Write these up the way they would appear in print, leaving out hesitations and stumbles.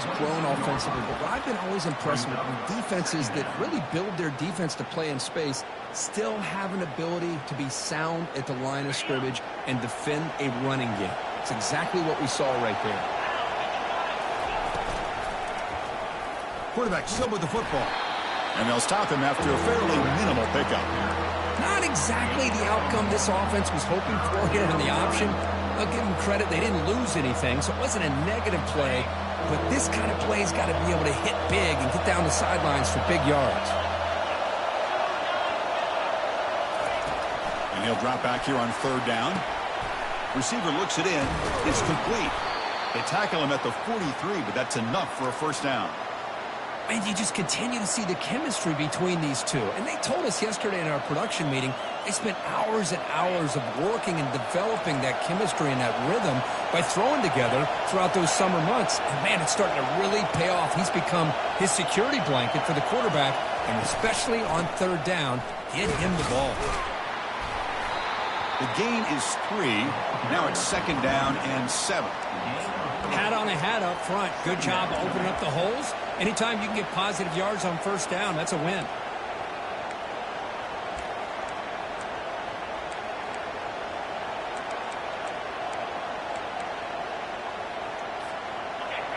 he's grown offensively, but what I've been always impressed with defenses that really build their defense to play in space still have an ability to be sound at the line of scrimmage and defend a running game. It's exactly what we saw right there. Quarterback still with the football. And they'll stop him after a fairly minimal pickup. Not exactly the outcome this offense was hoping for here in the option. I'll give them credit. They didn't lose anything, so it wasn't a negative play. But this kind of play's got to be able to hit big and get down the sidelines for big yards. And he'll drop back here on third down. Receiver looks it in. It's complete. They tackle him at the 43, but that's enough for a first down. And you just continue to see the chemistry between these two. And they told us yesterday in our production meeting, they spent hours and hours of working and developing that chemistry and that rhythm by throwing together throughout those summer months. And, man, it's starting to really pay off. He's become his security blanket for the quarterback, and especially on third down, get him the ball. The gain is 3. Now it's second down and 7. Hat on a hat up front. Good job opening up the holes. Anytime you can get positive yards on first down, that's a win.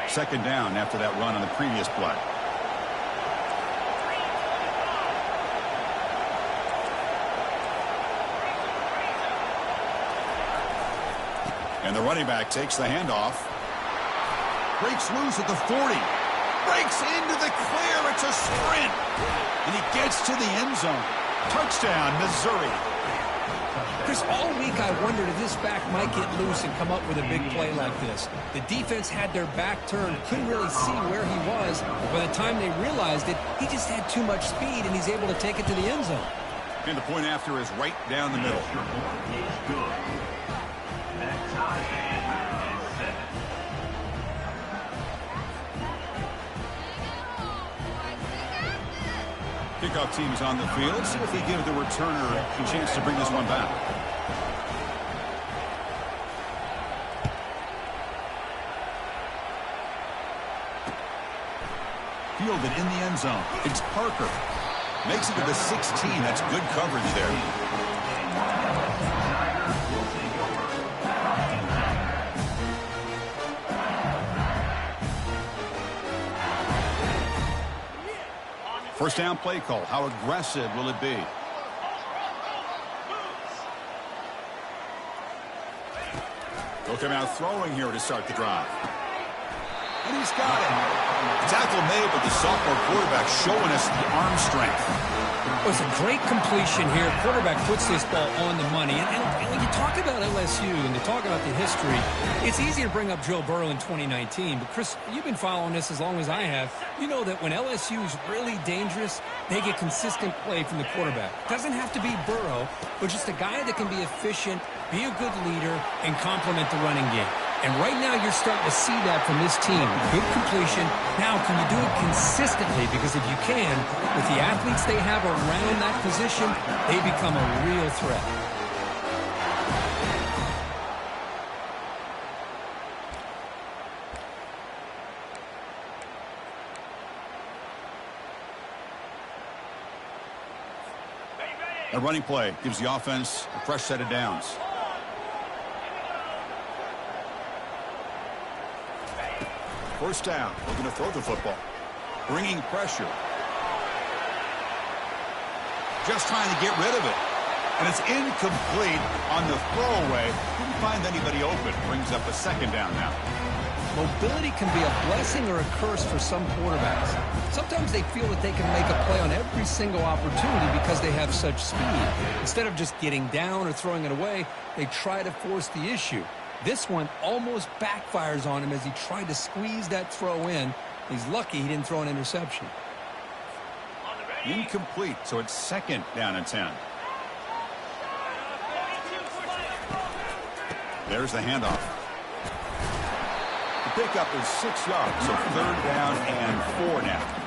Second down after that run on the previous play. And the running back takes the handoff. Breaks loose at the 40. Breaks into the clear. It's a sprint. And he gets to the end zone. Touchdown, Missouri. Chris, all week I wondered if this back might get loose and come up with a big play like this. The defense had their back turned, couldn't really see where he was. By the time they realized it, he just had too much speed, and he's able to take it to the end zone. And the point after is right down the middle. Kickoff team is on the field. See if they give the returner a chance to bring this one back. Fielded in the end zone. It's Parker. Makes it to the 16. That's good coverage there. First down play call. How aggressive will it be? They'll come out throwing here to start the drive. And he's got it. Tackle made, but the sophomore quarterback showing us the arm strength. It was a great completion here. Quarterback puts this ball on the money. And when you talk about LSU and you talk about the history, it's easy to bring up Joe Burrow in 2019. But, Chris, you've been following this as long as I have. You know that when LSU is really dangerous, they get consistent play from the quarterback. Doesn't have to be Burrow, but just a guy that can be efficient, be a good leader, and complement the running game. And right now you're starting to see that from this team. Good completion. Now, can you do it consistently? Because if you can, with the athletes they have around that position, they become a real threat. A running play gives the offense a fresh set of downs. First down. We're going to throw the football. Bringing pressure. Just trying to get rid of it. And it's incomplete on the throwaway. Couldn't find anybody open. Brings up a second down now. Mobility can be a blessing or a curse for some quarterbacks. Sometimes they feel that they can make a play on every single opportunity because they have such speed. Instead of just getting down or throwing it away, they try to force the issue. This one almost backfires on him as he tried to squeeze that throw in. He's lucky he didn't throw an interception. Incomplete, so it's second down and 10. There's the handoff. The pickup is 6 yards, so third down and 4 now.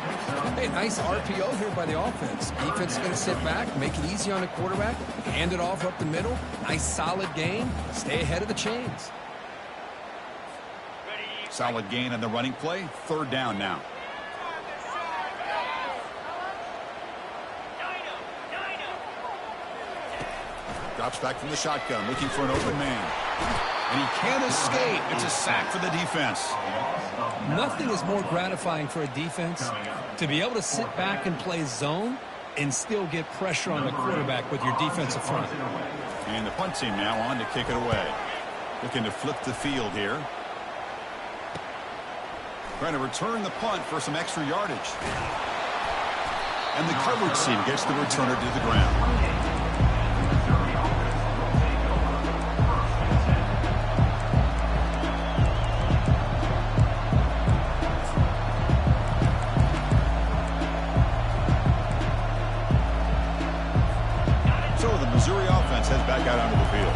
Hey, nice RPO here by the offense. Defense is going to sit back, make it easy on the quarterback, hand it off up the middle. Nice solid gain. Stay ahead of the chains. Solid gain on the running play. Third down now. Drops back from the shotgun, looking for an open man. And he can't escape. It's a sack for the defense. Nothing is more gratifying for a defense to be able to sit back and play zone and still get pressure on the quarterback with your defensive front. And the punt team now on to kick it away. Looking to flip the field here. Trying to return the punt for some extra yardage. And the coverage team gets the returner to the ground. Missouri offense heads back out onto the field.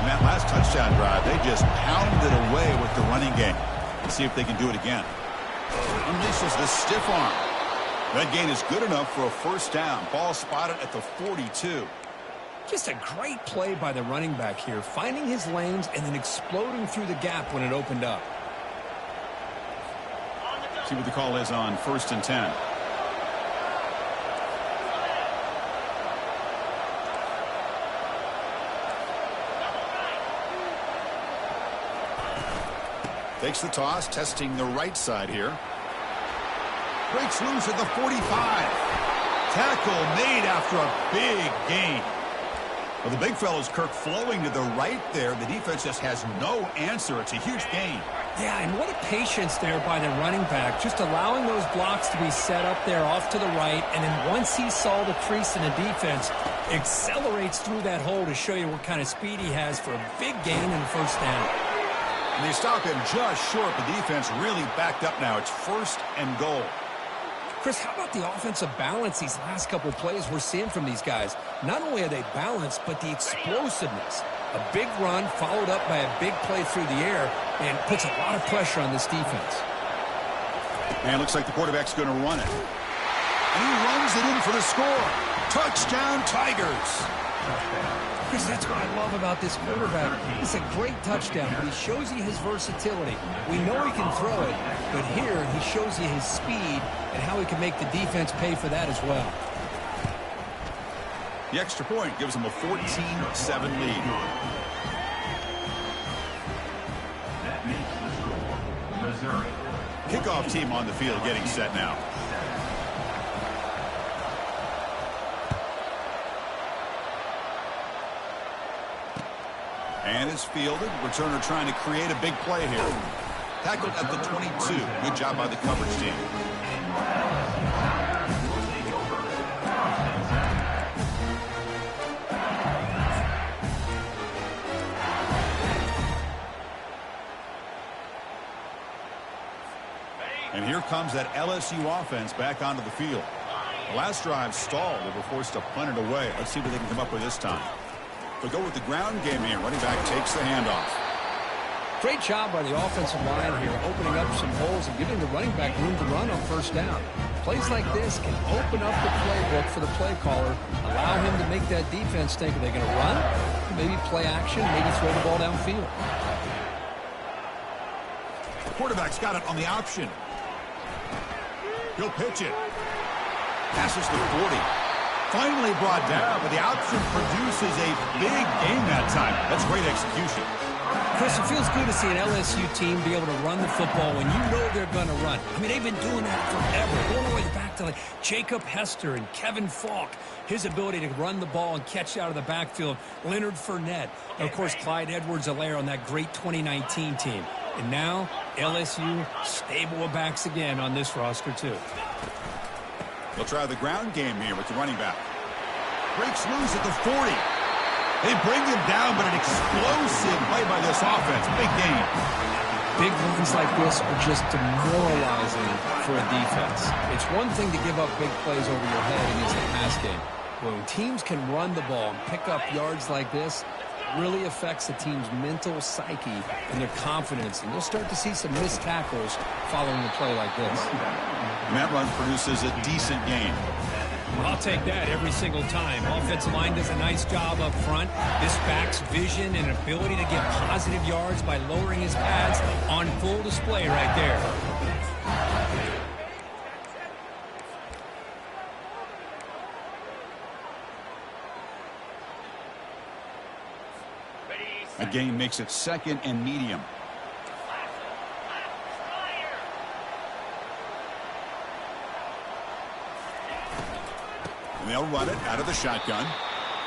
In that last touchdown drive, they just pounded away with the running game. Let's see if they can do it again. Unleashes the stiff arm. That gain is good enough for a first down. Ball spotted at the 42. Just a great play by the running back here, finding his lanes and then exploding through the gap when it opened up. See what the call is on 1st and 10. Takes the toss, testing the right side here. Breaks loose at the 45. Tackle made after a big gain. Well, the big fellow's Kirk flowing to the right there. The defense just has no answer. It's a huge gain. Yeah, and what a patience there by the running back, just allowing those blocks to be set up there off to the right, and then once he saw the crease in the defense, accelerates through that hole to show you what kind of speed he has for a big gain and first down. And they stop him just short. The defense really backed up now. It's 1st and goal. Chris, how about the offensive balance these last couple of plays we're seeing from these guys? Not only are they balanced, but the explosiveness. A big run followed up by a big play through the air and puts a lot of pressure on this defense. And it looks like the quarterback's going to run it. And he runs it in for the score. Touchdown, Tigers. Chris, that's what I love about this quarterback. It's a great touchdown, but he shows you his versatility. We know he can throw it, but here he shows you his speed and how he can make the defense pay for that as well. The extra point gives them a 14-7 lead. That makes the score Missouri. Kickoff team on the field getting set now. And is fielded. Returner trying to create a big play here. Tackled at the 22. Good job by the coverage team. And here comes that LSU offense back onto the field. The last drive stalled. They were forced to punt it away. Let's see what they can come up with this time. They'll go with the ground game here. Running back takes the handoff. Great job by the offensive line here, opening up some holes and giving the running back room to run on first down. Plays like this can open up the playbook for the play caller, allow him to make that defense think, are they going to run? Maybe play action, maybe throw the ball downfield. The quarterback's got it on the option. He'll pitch it. Passes the 40. Finally brought down, but the option produces a big gain that time. That's great execution. Chris, it feels good to see an LSU team be able to run the football when you know they're going to run. I mean, they've been doing that forever, going all the way back to like Jacob Hester and Kevin Falk. His ability to run the ball and catch out of the backfield. Leonard Fournette. And, of course, Clyde Edwards-Helaire on that great 2019 team. And now, LSU stable of backs again on this roster, too. They'll try the ground game here with the running back. Breaks loose at the 40. They bring him down, but an explosive play by this offense. Big game. Big runs like this are just demoralizing for a defense. It's one thing to give up big plays over your head against the pass game. When teams can run the ball and pick up yards like this, it really affects the team's mental psyche and their confidence. And you'll start to see some missed tackles following a play like this. And that run produces a decent gain. I'll take that every single time. Offensive line does a nice job up front. This back's vision and ability to get positive yards by lowering his pads on full display right there. A gain makes it 2nd and medium. And they'll run it out of the shotgun.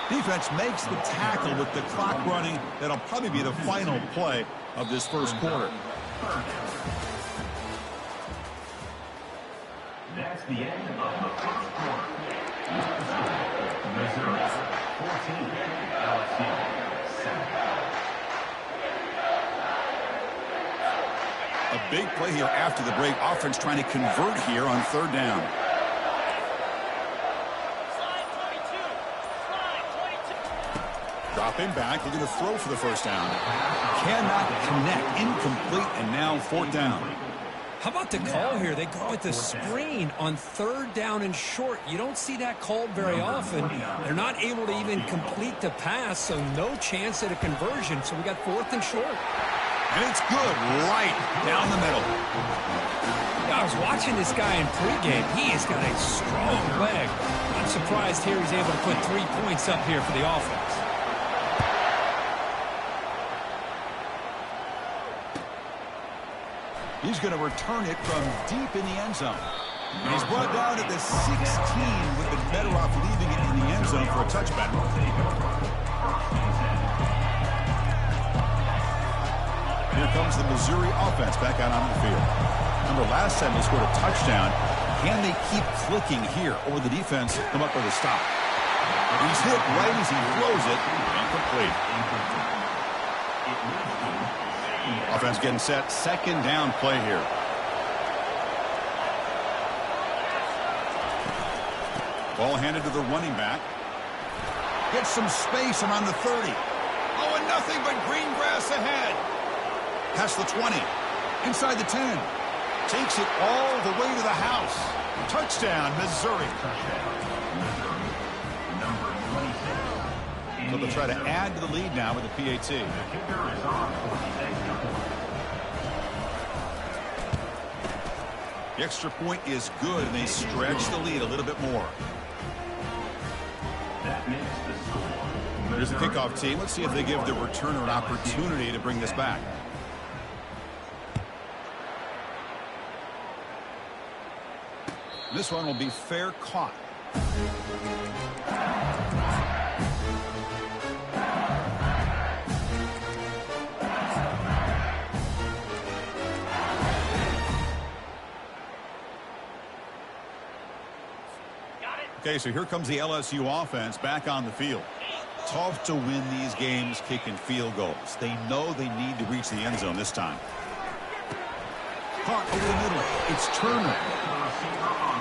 Defense makes the tackle with the clock running. That'll probably be the final play of this first quarter. That's the end of the first quarter. Missouri 14, LSU 7. A big play here after the break. Offense trying to convert here on 3rd down. Dropping back, looking to throw for the first down. Cannot connect, incomplete, and now 4th down. How about the call here? They go with the screen on 3rd down and short. You don't see that called very often. They're not able to even complete the pass, so no chance at a conversion. So we got 4th and short. And it's good right down the middle. Yeah, I was watching this guy in pregame. He has got a strong leg. I'm surprised here he's able to put 3 points up here for the offense. He's going to return it from deep in the end zone. And he's brought down at the 16. Would have been better off leaving it in the end zone for a touchback. Here comes the Missouri offense back out onto the field. Remember, last time they scored a touchdown. Can they keep clicking here, or the defense come up with a stop? He's hit right as he throws it. Incomplete. Offense getting set. 2nd down play here. Ball handed to the running back. Gets some space around the 30. Oh, and nothing but green grass ahead. Past the 20. Inside the 10. Takes it all the way to the house. Touchdown, Missouri. So they'll try to add to the lead now with the PAT. The extra point is good, and they stretch the lead a little bit more. Here's the kickoff team. Let's see if they give the returner an opportunity to bring this back. This one will be fair caught. Okay, so here comes the LSU offense back on the field. Tough to win these games kicking field goals. They know they need to reach the end zone this time. Caught over the middle. It's Turner.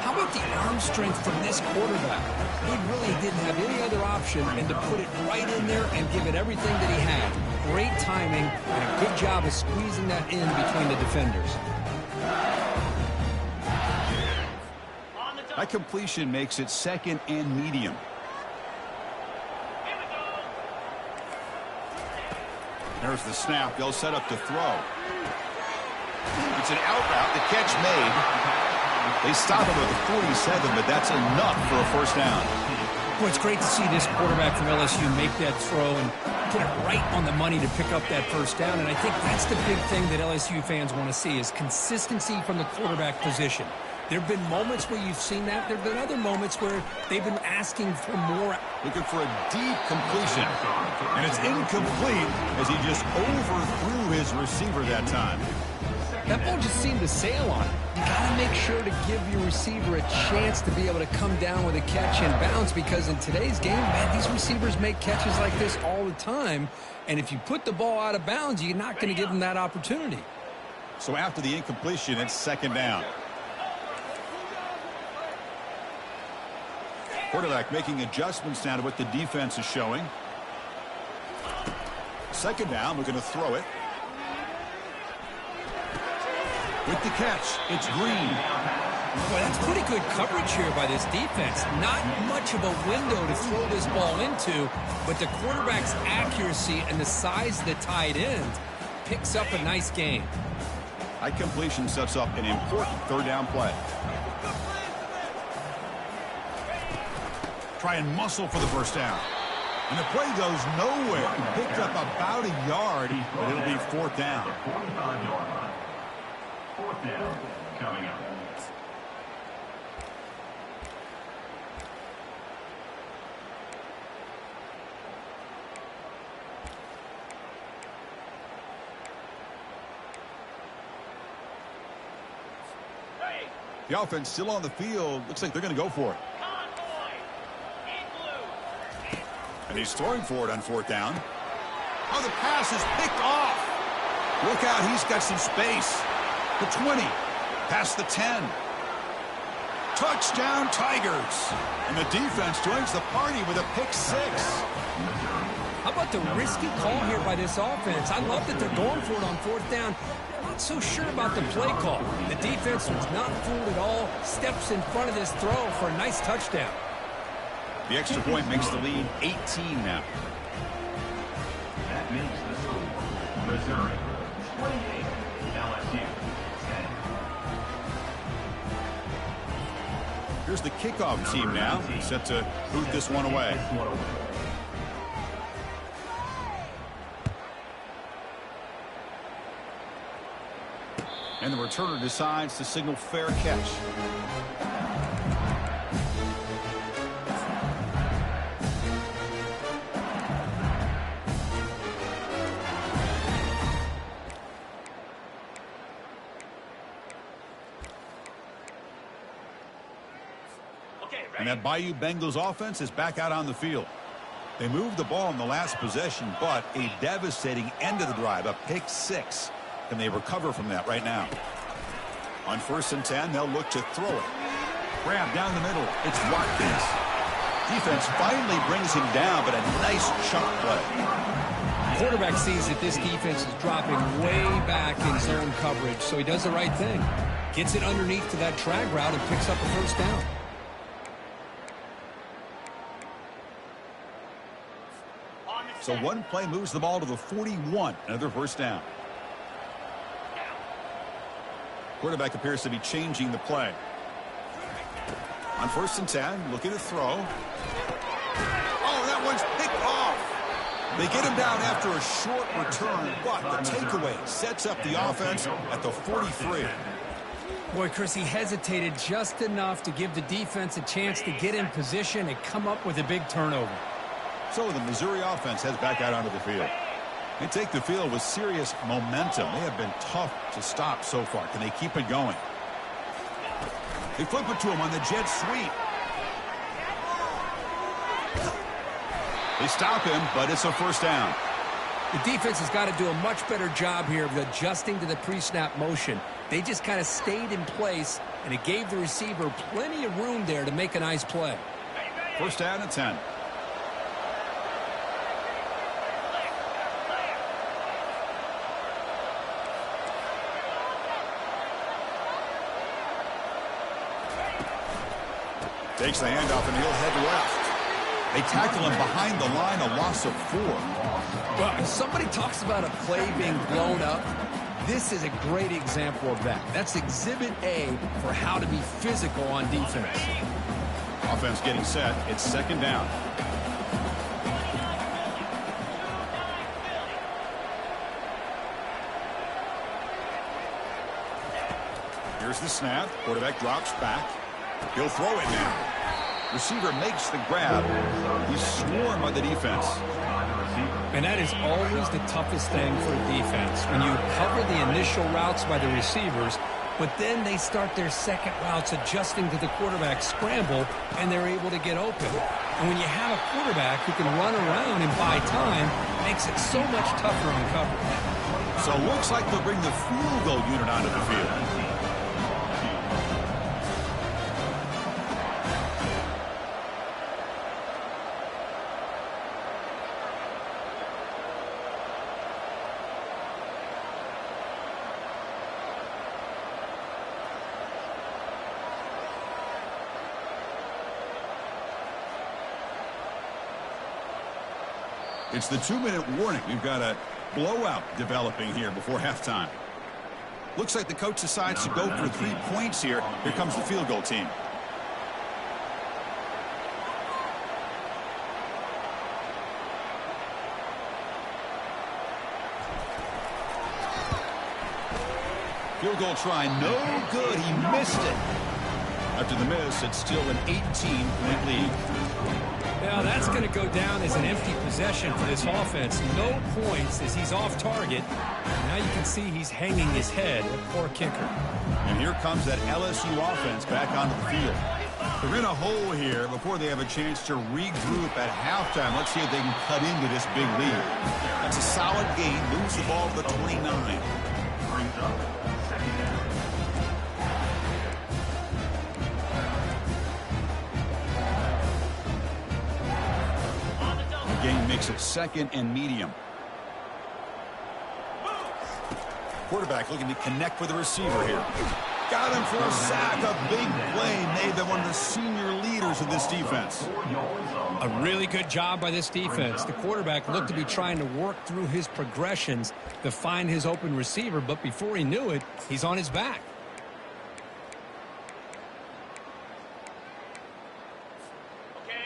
How about the arm strength from this quarterback? He really didn't have any other option than to put it right in there and give it everything that he had. Great timing and a good job of squeezing that in between the defenders. That completion makes it 2nd and medium. There's the snap. They'll set up to throw. It's an out route. The catch made. They stop him at the 47, but that's enough for a first down. Well, it's great to see this quarterback from LSU make that throw and put it right on the money to pick up that first down. And I think that's the big thing that LSU fans want to see is consistency from the quarterback position. There have been moments where you've seen that. There have been other moments where they've been asking for more. Looking for a deep completion. And it's incomplete as he just overthrew his receiver that time. That ball just seemed to sail on it. You got to make sure to give your receiver a chance to be able to come down with a catch and bounce because in today's game, man, these receivers make catches like this all the time. And if you put the ball out of bounds, you're not going to give them that opportunity. So after the incompletion, it's 2nd down. Quarterback making adjustments now to what the defense is showing. 2nd down, we're going to throw it. With the catch, it's Green. Well, that's pretty good coverage here by this defense. Not much of a window to throw this ball into, but the quarterback's accuracy and the size of the tight end picks up a nice gain. High completion sets up an important third down play. Try and muscle for the first down. And the play goes nowhere. Picked up about a yard, but it'll be fourth down. 45-yard line. Fourth down coming up. The offense still on the field. Looks like they're going to go for it. And he's throwing for it on fourth down. Oh, the pass is picked off. Look out, he's got some space. The 20, past the 10. Touchdown, Tigers. And the defense joins the party with a pick six. How about the risky call here by this offense? I love that they're going for it on fourth down. Not so sure about the play call. The defense was not fooled at all. Steps in front of this throw for a nice touchdown. The extra point makes the lead 18 now. That makes the score Missouri 28, LSU 10. Here's the kickoff team now, set to boot this one away. And the returner decides to signal fair catch. And that Bayou Bengals offense is back out on the field. They moved the ball in the last possession, but a devastating end of the drive, a pick six. Can they recover from that right now? On 1st and 10, they'll look to throw it. Grab down the middle. It's Watkins. Defense finally brings him down, but a nice chunk play. Quarterback sees that this defense is dropping way back in zone coverage, so he does the right thing. Gets it underneath to that drag route and picks up a first down. So one play moves the ball to the 41. Another first down. Quarterback appears to be changing the play. On 1st and 10, looking to throw. Oh, that one's picked off. They get him down after a short return, but the takeaway sets up the offense at the 43. Boy, Chris, he hesitated just enough to give the defense a chance to get in position and come up with a big turnover. So the Missouri offense heads back out onto the field. They take the field with serious momentum. They have been tough to stop so far. Can they keep it going? They flip it to him on the jet sweep. They stop him, but it's a first down. The defense has got to do a much better job here of adjusting to the pre-snap motion. They just kind of stayed in place, and it gave the receiver plenty of room there to make a nice play. First down and 10. Takes the handoff, and he'll head left. They tackle him behind the line, a loss of 4. Well, if somebody talks about a play being blown up, this is a great example of that. That's exhibit A for how to be physical on defense. Offense getting set. It's second down. Here's the snap. Quarterback drops back. He'll throw it now. Receiver makes the grab. He's swarmed by the defense. And that is always the toughest thing for a defense. When you cover the initial routes by the receivers, but then they start their second routes adjusting to the quarterback scramble, and they're able to get open. And when you have a quarterback who can run around and buy time, it makes it so much tougher on coverage. So it looks like they'll bring the field goal unit onto the field. It's the 2-minute warning. We've got a blowout developing here before halftime. Looks like the coach decides to go for 3 points here. Here comes the field goal team. Field goal try, no good. He missed it. After the miss, it's still an 18-point lead. Now that's going to go down as an empty possession for this offense. No points as he's off target. Now you can see he's hanging his head. A poor kicker. And here comes that LSU offense back onto the field. They're in a hole here before they have a chance to regroup at halftime. Let's see if they can cut into this big lead. That's a solid gain. Moves the ball to the 29. Brings up second down. The game makes it 2nd and medium. Quarterback looking to connect with the receiver here. Got him for a sack. A big play made them one of the senior leaders of this defense. A really good job by this defense. The quarterback looked to be trying to work through his progressions to find his open receiver, but before he knew it, he's on his back.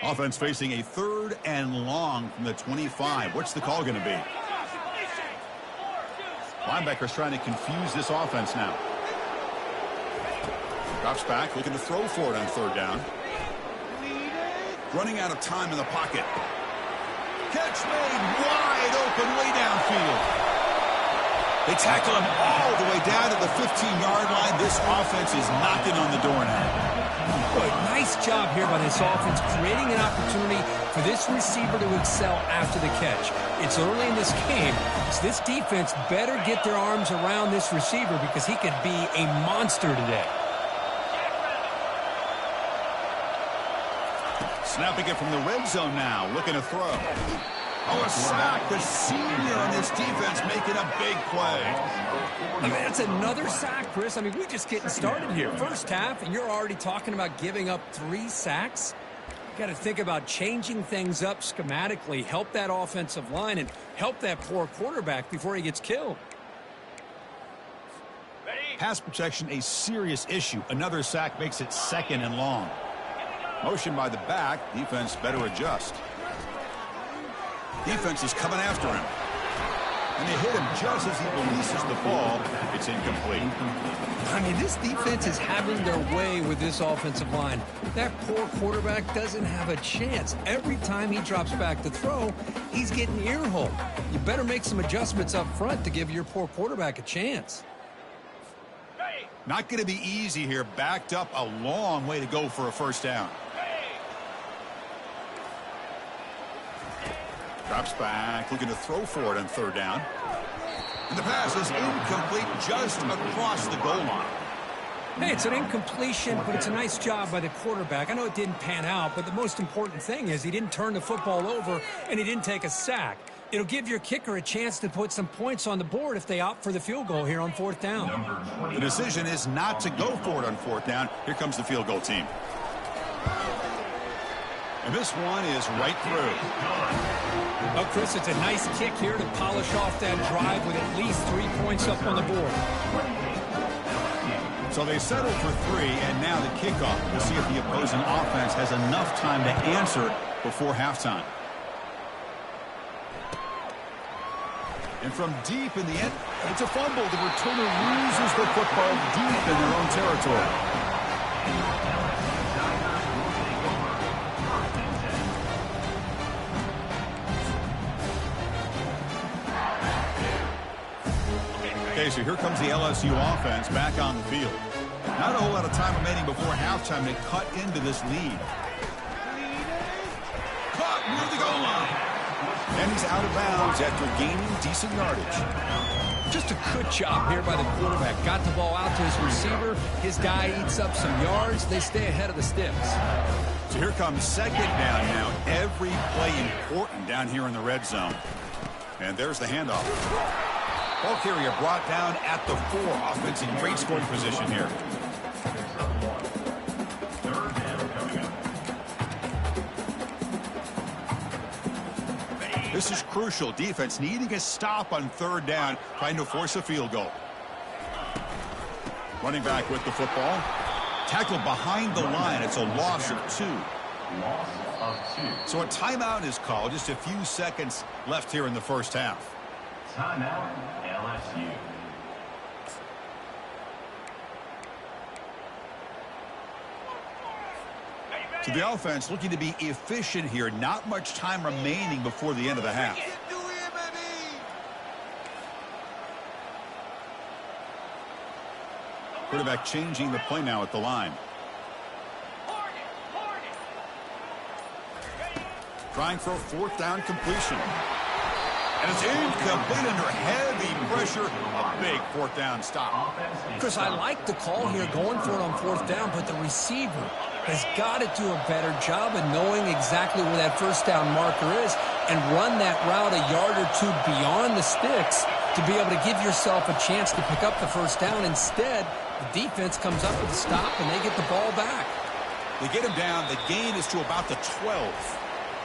Offense facing a 3rd and long from the 25. What's the call going to be? Linebackers trying to confuse this offense now. Drops back, looking to throw for it on 3rd down. Running out of time in the pocket. Catch made wide open way downfield. They tackle him all the way down to the 15-yard line. This offense is knocking on the door now. Boy, nice job here by this offense, creating an opportunity for this receiver to excel after the catch. It's early in this game, so this defense better get their arms around this receiver because he could be a monster today. Snapping it from the red zone now, looking to throw. Oh, a sack. The senior on this defense making a big play. I mean, that's another sack, Chris. I mean, we're just getting started here. First half, and you're already talking about giving up 3 sacks. You got to think about changing things up schematically, help that offensive line, and help that poor quarterback before he gets killed. Pass protection, a serious issue. Another sack makes it 2nd and long. Motion by the back. Defense better adjust. Defense is coming after him. And they hit him just as he releases the ball. It's incomplete. I mean, this defense is having their way with this offensive line. That poor quarterback doesn't have a chance. Every time he drops back to throw, he's getting earholed. You better make some adjustments up front to give your poor quarterback a chance. Not going to be easy here. Backed up a long way to go for a 1st down. Drops back, looking to throw for it on 3rd down. And the pass is incomplete just across the goal line. Hey, it's an incompletion, but it's a nice job by the quarterback. I know it didn't pan out, but the most important thing is he didn't turn the football over and he didn't take a sack. It'll give your kicker a chance to put some points on the board if they opt for the field goal here on 4th down. The decision is not to go for it on 4th down. Here comes the field goal team. And this one is right through. Oh, Chris, it's a nice kick here to polish off that drive with at least 3 points up on the board. So they settle for 3, and now the kickoff. We'll see if the opposing offense has enough time to answer before halftime. And from deep in the end, it's a fumble. The returner loses the football deep in their own territory. Okay, so here comes the LSU offense back on the field. Not a whole lot of time remaining before halftime to cut into this lead. Caught near the goal line. And he's out of bounds after gaining decent yardage. Just a good job here by the quarterback. Got the ball out to his receiver. His guy eats up some yards. They stay ahead of the sticks. So here comes 2nd down now. Every play important down here in the red zone. And there's the handoff. Ball carrier brought down at the 4. Offense in great scoring position here. This is crucial. Defense needing a stop on third down, trying to force a field goal. Running back with the football. Tackled behind the line. It's a loss of 2. Loss of 2. So a timeout is called. Just a few seconds left here in the first half. Timeout, LSU. So the offense looking to be efficient here. Not much time remaining before the end of the half. Quarterback changing the play now at the line. Trying for a fourth down completion. And it's incomplete under heavy pressure. A big fourth down stop. Chris, I like the call here going for it on fourth down, but the receiver has got to do a better job of knowing exactly where that first down marker is and run that route a yard or two beyond the sticks to be able to give yourself a chance to pick up the first down. Instead, the defense comes up with a stop and they get the ball back. They get him down. The gain is to about the 12.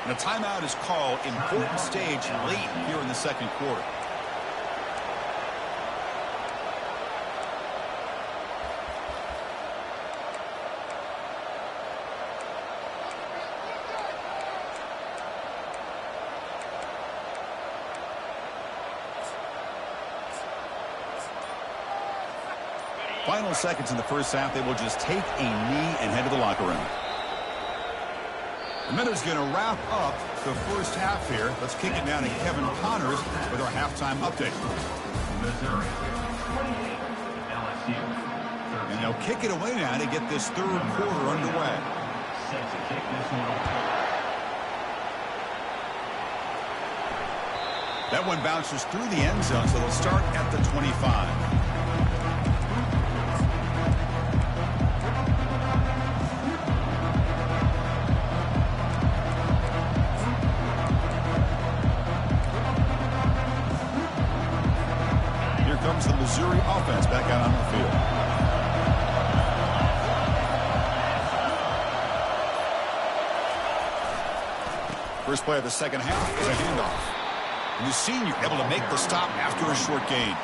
And a timeout is called. Important stage late here in the second quarter. Final seconds in the first half. They will just take a knee and head to the locker room. The Miners going to wrap up the first half here. Let's kick it down to Kevin Connors with our halftime update. Missouri, 28, LSU, 13. And they'll kick it away now to get this third quarter underway. Set to kick this one off. That one bounces through the end zone, so they'll start at the 25. The Missouri offense back out on the field. First play of the second half is a handoff. And the senior able to make the stop after a short gain.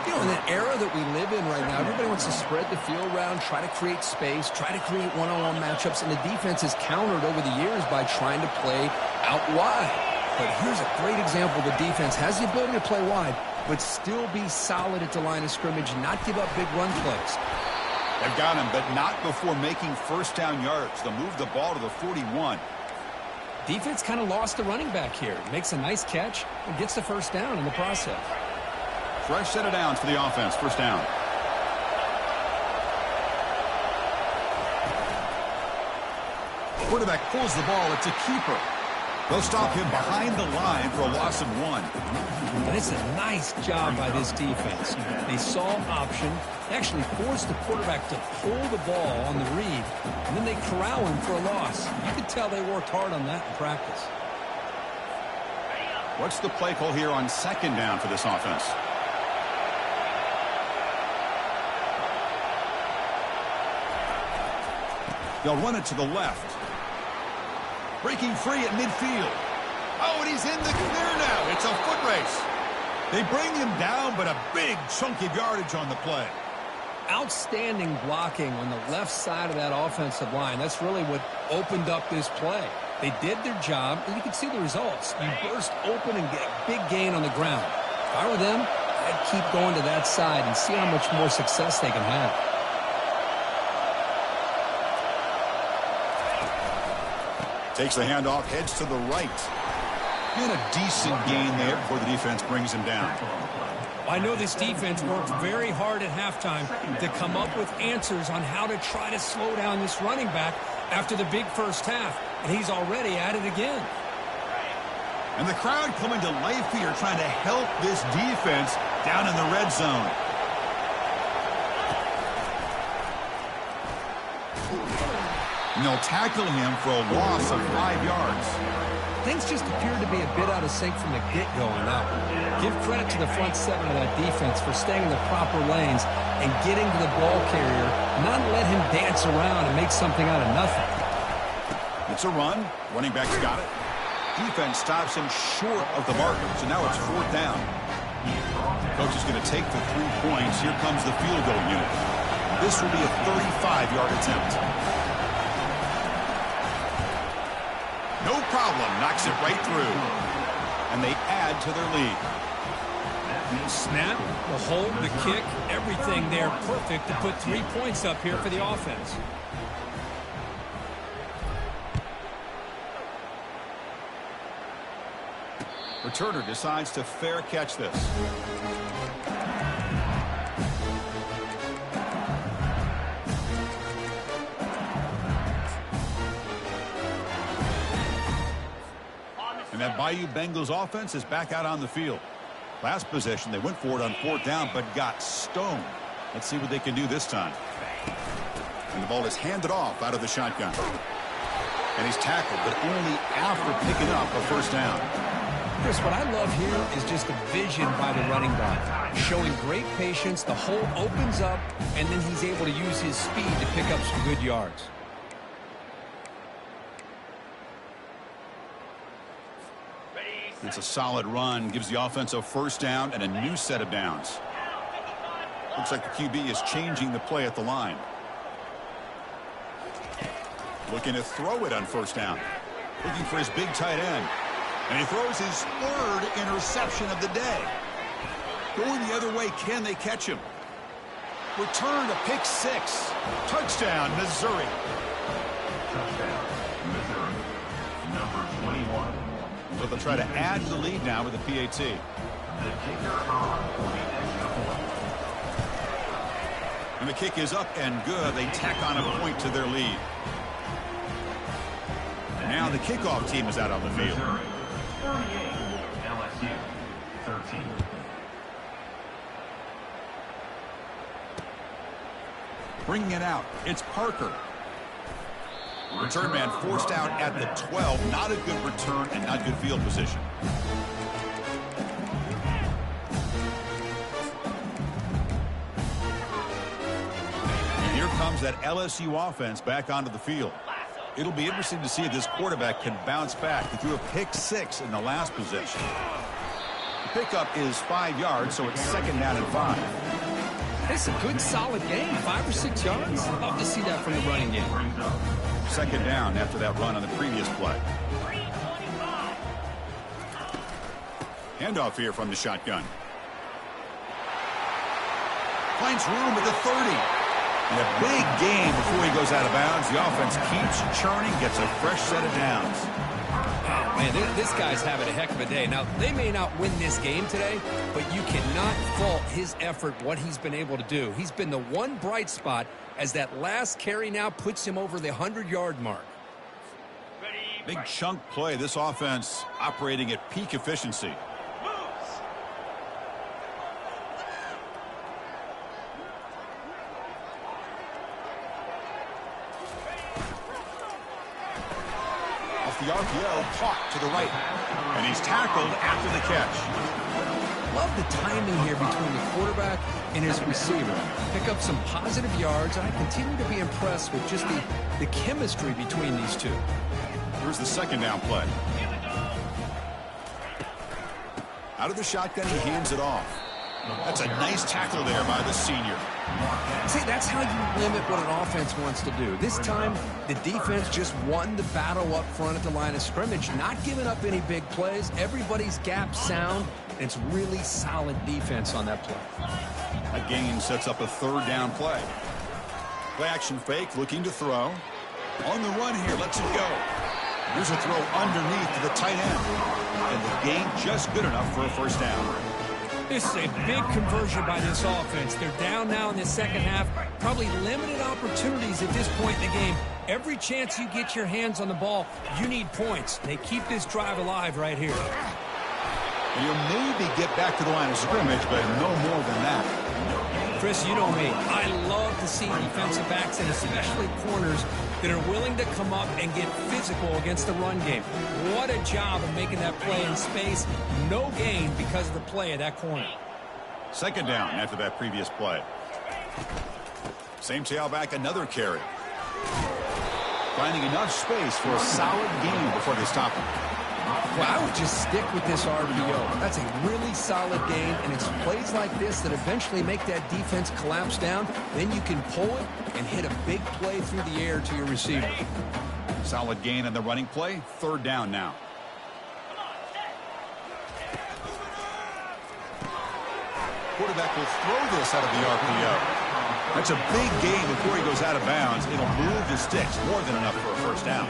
You know, in the era that we live in right now, everybody wants to spread the field around, try to create space, try to create one-on-one matchups, and the defense has countered over the years by trying to play out wide. But here's a great example. The defense has the ability to play wide, but still be solid at the line of scrimmage and not give up big run plays. They've got him, but not before making first down yards. They'll move the ball to the 41. Defense kind of lost the running back here. Makes a nice catch and gets the first down in the process. Fresh set of downs for the offense. First down. Quarterback pulls the ball. It's a keeper. They'll stop him behind the line for a loss of 1. And it's a nice job by this defense. They saw option, actually forced the quarterback to pull the ball on the read, and then they corral him for a loss. You could tell they worked hard on that in practice. What's the play call here on second down for this offense? They'll run it to the left. Breaking free at midfield. Oh, and he's in the clear now. It's a foot race. They bring him down, but a big chunk of yardage on the play. Outstanding blocking on the left side of that offensive line. That's really what opened up this play. They did their job, and you can see the results. You burst open and get a big gain on the ground. If I were them, I'd keep going to that side and see how much more success they can have. Takes the handoff, heads to the right. And a decent gain there before the defense brings him down. I know this defense worked very hard at halftime to come up with answers on how to try to slow down this running back after the big first half, and he's already at it again. And the crowd coming to life here, trying to help this defense down in the red zone. And they'll tackle him for a loss of 5 yards. Things just appeared to be a bit out of sync from the get-go on that one. Give credit to the front seven of that defense for staying in the proper lanes and getting to the ball carrier, not let him dance around and make something out of nothing. It's a run. Running back's got it. Defense stops him short of the marker, so now it's 4th down. Coach is going to take the 3 points. Here comes the field goal unit. This will be a 35-yard attempt. No problem. Knocks it right through. And they add to their lead. Snap, the hold, the kick, everything there perfect to put 3 points up here for the offense. Returner decides to fair catch this. And that Bayou Bengals offense is back out on the field. Last possession, they went for it on 4th down, but got stoned. Let's see what they can do this time. And the ball is handed off out of the shotgun. And he's tackled, but only after picking up a 1st down. Chris, what I love here is just the vision by the running back. Showing great patience, the hole opens up, and then he's able to use his speed to pick up some good yards. It's a solid run, gives the offense a 1st down and a new set of downs. Looks like the QB is changing the play at the line. Looking to throw it on 1st down. Looking for his big tight end. And he throws his 3rd interception of the day. Going the other way, can they catch him? Return to pick 6. Touchdown, Missouri. Touchdown, Missouri. Number 21. So they'll try to add to the lead now with the PAT. The kicker on for the extra point. And the kick is up and good. They tack on a point to their lead. Now the kickoff team is out on the field. Missouri, 38. LSU, 13. Bringing it out, it's Parker. Return man forced out at the 12. Not a good return and not good field position. And here comes that LSU offense back onto the field. It'll be interesting to see if this quarterback can bounce back. He threw a pick 6 in the last possession. The pickup is 5 yards, so it's 2nd down and 5. It's a good, solid game. 5 or 6 yards. Love to see that from the running game. 2nd down after that run on the previous play. Handoff here from the shotgun. Finds room at the 30. And a big game before he goes out of bounds. The offense keeps churning, gets a fresh set of downs. Oh, man, this guy's having a heck of a day. Now, they may not win this game today, but you cannot fault his effort, what he's been able to do. He's been the one bright spot as that last carry now puts him over the 100-yard mark. Big chunk play. This offense operating at peak efficiency. The RPO caught to the right. And he's tackled after the catch. Love the timing here between the quarterback and his receiver. Pick up some positive yards, and I continue to be impressed with just the chemistry between these two. Here's the 2nd down play. Out of the shotgun, he hands it off. That's a nice tackle there by the senior. See, that's how you limit what an offense wants to do. This time, the defense just won the battle up front at the line of scrimmage, not giving up any big plays. Everybody's gap sound, and it's really solid defense on that play. That gain sets up a 3rd down play. Play action fake, looking to throw. On the run here, lets it go. Here's a throw underneath to the tight end. And the gain just good enough for a 1st down. This is a big conversion by this offense. They're down now in the 2nd half. Probably limited opportunities at this point in the game. Every chance you get your hands on the ball, you need points. They keep this drive alive right here. And you'll maybe get back to the line of scrimmage, but no more than that. Chris, you know me. I love to see defensive backs and especially corners that are willing to come up and get physical against the run game. What a job of making that play in space. No gain because of the play of that corner. 2nd down after that previous play. Same tailback, another carry. Finding enough space for a solid gain before they stop him. Well, I would just stick with this RPO. That's a really solid game, and it's plays like this that eventually make that defense collapse down. Then you can pull it and hit a big play through the air to your receiver. Solid gain on the running play. Third down now. Quarterback will throw this out of the RPO. That's a big gain before he goes out of bounds. It'll move the sticks more than enough for a first down.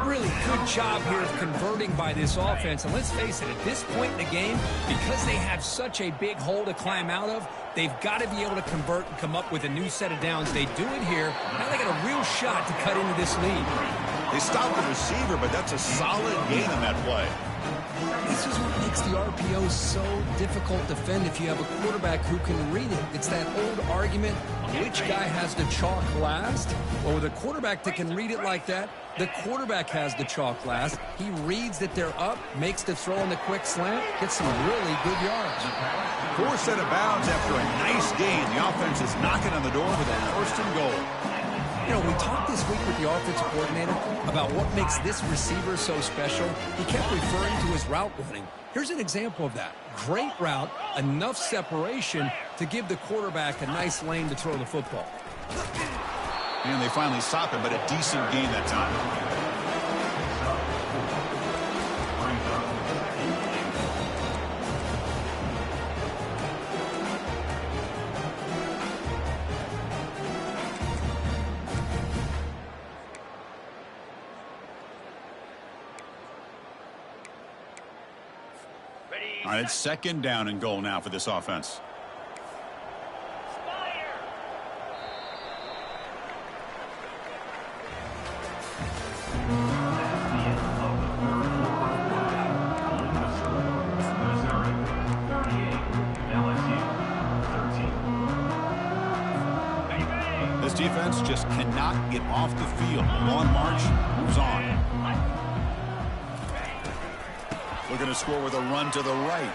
Really good job here of converting by this offense. And let's face it, at this point in the game, because they have such a big hole to climb out of, they've got to be able to convert and come up with a new set of downs. They do it here. Now they got a real shot to cut into this lead. They stop the receiver, but that's a solid gain on that play. This is what makes the RPO so difficult to defend if you have a quarterback who can read it. It's that old argument, which guy has the chalk last? Well, with a quarterback that can read it like that, the quarterback has the chalk last. He reads that they're up, makes the throw on the quick slant, gets some really good yards. Forced out of bounds after a nice gain. The offense is knocking on the door with a first and goal. You know, we talked this week with the offensive coordinator about what makes this receiver so special. He kept referring to his route running. Here's an example of that. Great route, enough separation to give the quarterback a nice lane to throw the football. And they finally stop him, but a decent gain that time. All right, it's second down and goal now for this offense. This defense just cannot get off the field. The long march moves on. Looking to score with a run to the right.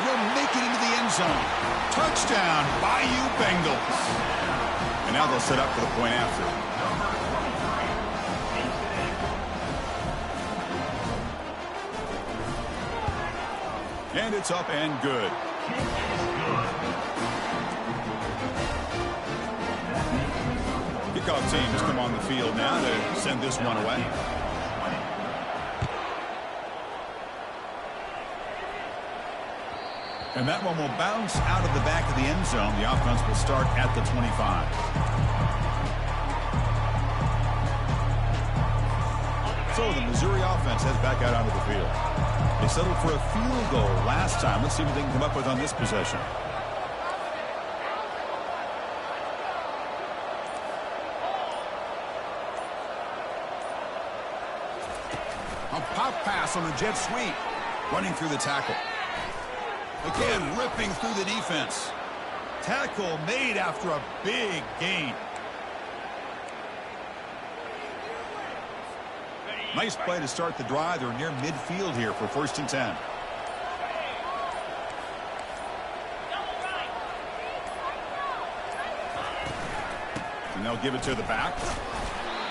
They'll make it into the end zone. Touchdown, Bayou Bengals. And now they'll set up for the point after. And it's up and good. Kickoff team has come on the field now to send this one away. And that one will bounce out of the back of the end zone. The offense will start at the 25. So the Missouri offense heads back out onto the field. They settled for a field goal last time. Let's see what they can come up with on this possession. A pop pass on a jet sweep. Running through the tackle. Again, ripping through the defense. Tackle made after a big gain. Nice play to start the drive. They're near midfield here for 1st and 10. And they'll give it to the back.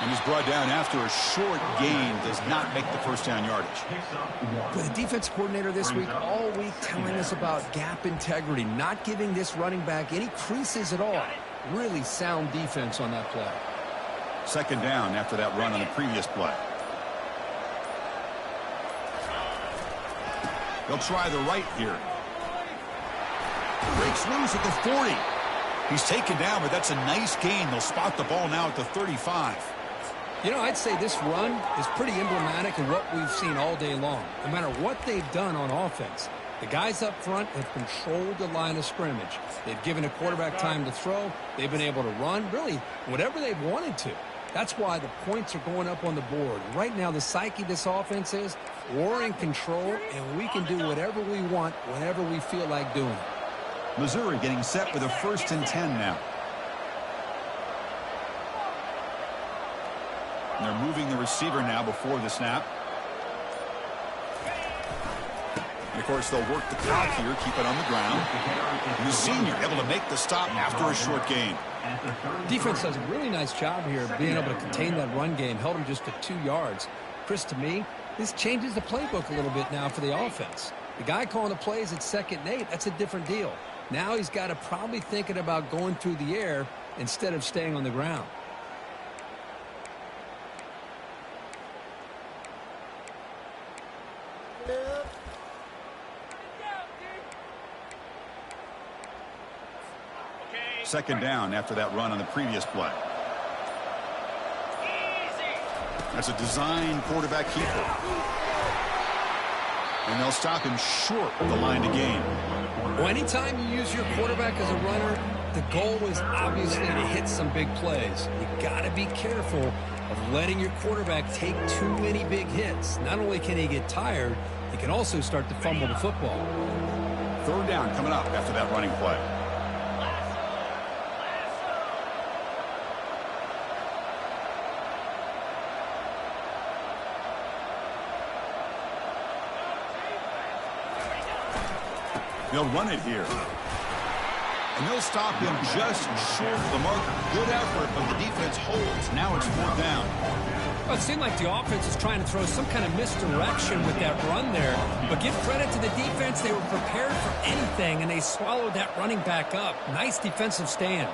And he's brought down after a short gain. Does not make the first down yardage. With the defense coordinator this week, all week telling us about gap integrity, not giving this running back any creases at all. Really sound defense on that play. Second down after that run on the previous play. They'll try the right here. Breaks loose at the 40. He's taken down, but that's a nice gain. They'll spot the ball now at the 35. You know, I'd say this run is pretty emblematic of what we've seen all day long. No matter what they've done on offense, the guys up front have controlled the line of scrimmage. They've given a quarterback time to throw. They've been able to run, really, whatever they've wanted to. That's why the points are going up on the board. Right now, the psyche of this offense is we're in control, and we can do whatever we want whenever we feel like doing it. Missouri getting set with a 1st and 10 now. And they're moving the receiver now before the snap. And of course, they'll work the clock here, keep it on the ground. And the senior able to make the stop after a short gain. Defense does a really nice job here of being able to contain that run game. Held him just to 2 yards. Chris, to me, This changes the playbook a little bit now for the offense. The guy calling the plays at 2nd and 8, that's a different deal. Now he's got to probably thinking about going through the air instead of staying on the ground. Second down after that run on the previous play. That's a design quarterback keeper. And they'll stop him short of the line to gain. Well, anytime you use your quarterback as a runner, the goal is obviously to hit some big plays. You got to be careful of letting your quarterback take too many big hits. Not only can he get tired, he can also start to fumble the football. Third down coming up after that running play. They'll run it here. And they'll stop him just short of the marker. Good effort, but the defense holds. Now it's 4th down. Well, it seemed like the offense is trying to throw some kind of misdirection with that run there. But give credit to the defense. They were prepared for anything, and they swallowed that running back up. Nice defensive stand.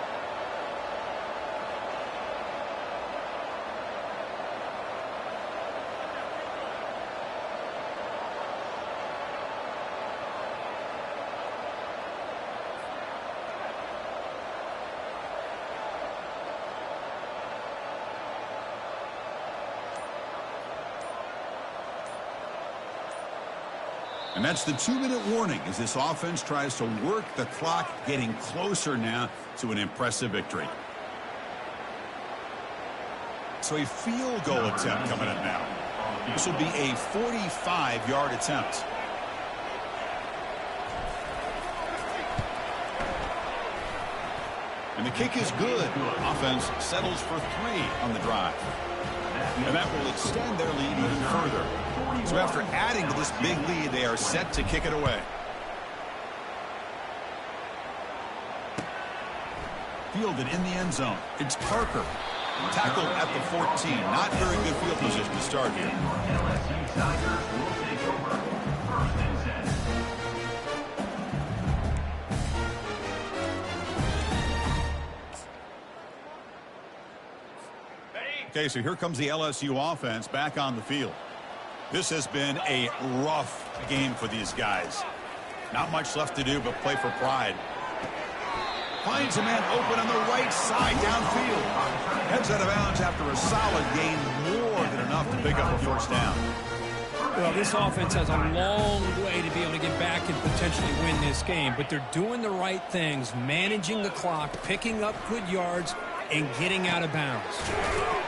And that's the 2-minute warning as this offense tries to work the clock, getting closer now to an impressive victory. So a field goal attempt coming up now. This will be a 45-yard attempt. And the kick is good. Offense settles for 3 on the drive. And that will extend their lead even further. So after adding to this big lead, they are set to kick it away. Fielded in the end zone. It's Parker. Tackled at the 14. Not very good field position to start here. LSU Tigers will take over. 1st and 10. Okay, so here comes the LSU offense back on the field. This has been a rough game for these guys. Not much left to do but play for pride. Finds a man open on the right side downfield. Heads out of bounds after a solid gain, more than enough to pick up a 1st down. Well, this offense has a long way to be able to get back and potentially win this game, but they're doing the right things, managing the clock, picking up good yards, and getting out of bounds.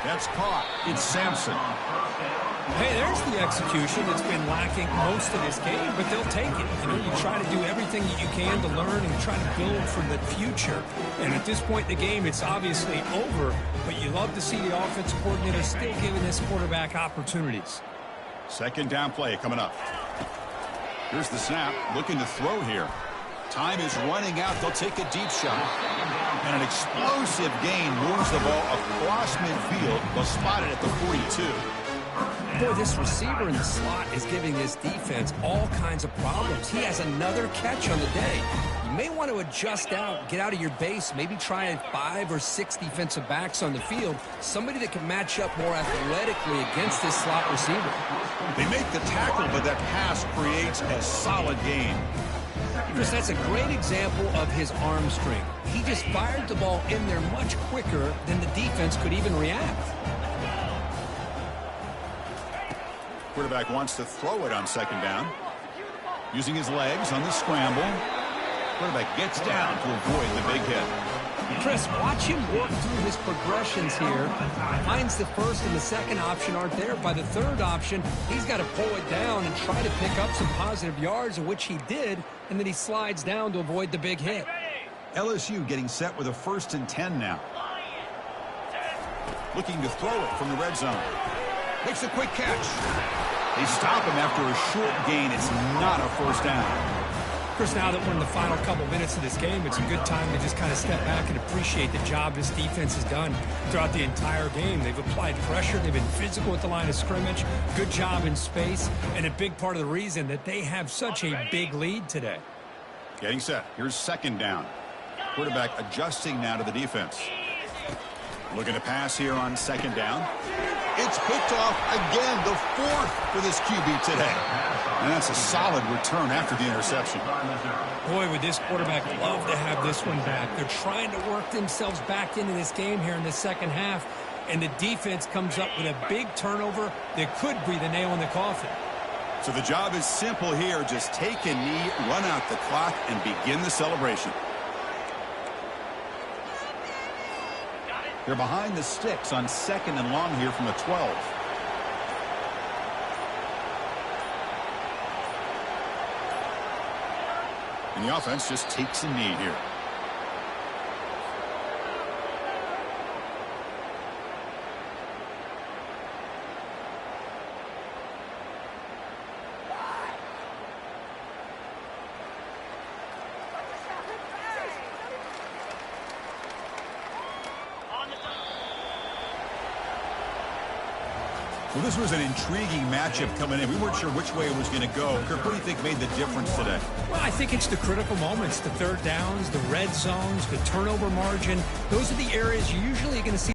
That's caught. It's Sampson. Hey, there's the execution that's been lacking most of this game, but they'll take it. You know, you try to do everything that you can to learn and try to build for the future. And at this point in the game, it's obviously over, but you love to see the offensive coordinator still giving this quarterback opportunities. 2nd down play coming up. Here's the snap. Looking to throw here. Time is running out. They'll take a deep shot. And an explosive gain moves the ball across midfield. They'll spot it at the 42. Boy, this receiver in the slot is giving this defense all kinds of problems. He has another catch on the day. You may want to adjust out, get out of your base, maybe try 5 or 6 defensive backs on the field, somebody that can match up more athletically against this slot receiver. They make the tackle, but that pass creates a solid gain. Chris, that's a great example of his arm strength. He just fired the ball in there much quicker than the defense could even react. Quarterback wants to throw it on 2nd down. Using his legs on the scramble. Quarterback gets down to avoid the big hit. Chris, watch him work through his progressions here. Finds the 1st and the 2nd option aren't there. By the 3rd option, he's got to pull it down and try to pick up some positive yards, which he did, and then he slides down to avoid the big hit. LSU getting set with a 1st and 10 now. Looking to throw it from the red zone. Makes a quick catch. They stop him after a short gain. It's not a 1st down. Chris, now that we're in the final couple minutes of this game, it's a good time to just kind of step back and appreciate the job this defense has done throughout the entire game. They've applied pressure. They've been physical at the line of scrimmage. Good job in space, and a big part of the reason that they have such a big lead today. Getting set. Here's second down. Quarterback adjusting now to the defense. Looking to pass here on second down. It's picked off again, the fourth for this QB today. And that's a solid return after the interception. Boy, would this quarterback love to have this one back. They're trying to work themselves back into this game here in the second half, and the defense comes up with a big turnover that could be the nail in the coffin. So the job is simple here. Just take a knee, run out the clock, and begin the celebration. They're behind the sticks on second and long here from the 12. And the offense just takes a knee here. Well, this was an intriguing matchup coming in. We weren't sure which way it was going to go. Kirk, what do you think made the difference today? Well, I think it's the critical moments, the third downs, the red zones, the turnover margin. Those are the areas you're usually going to see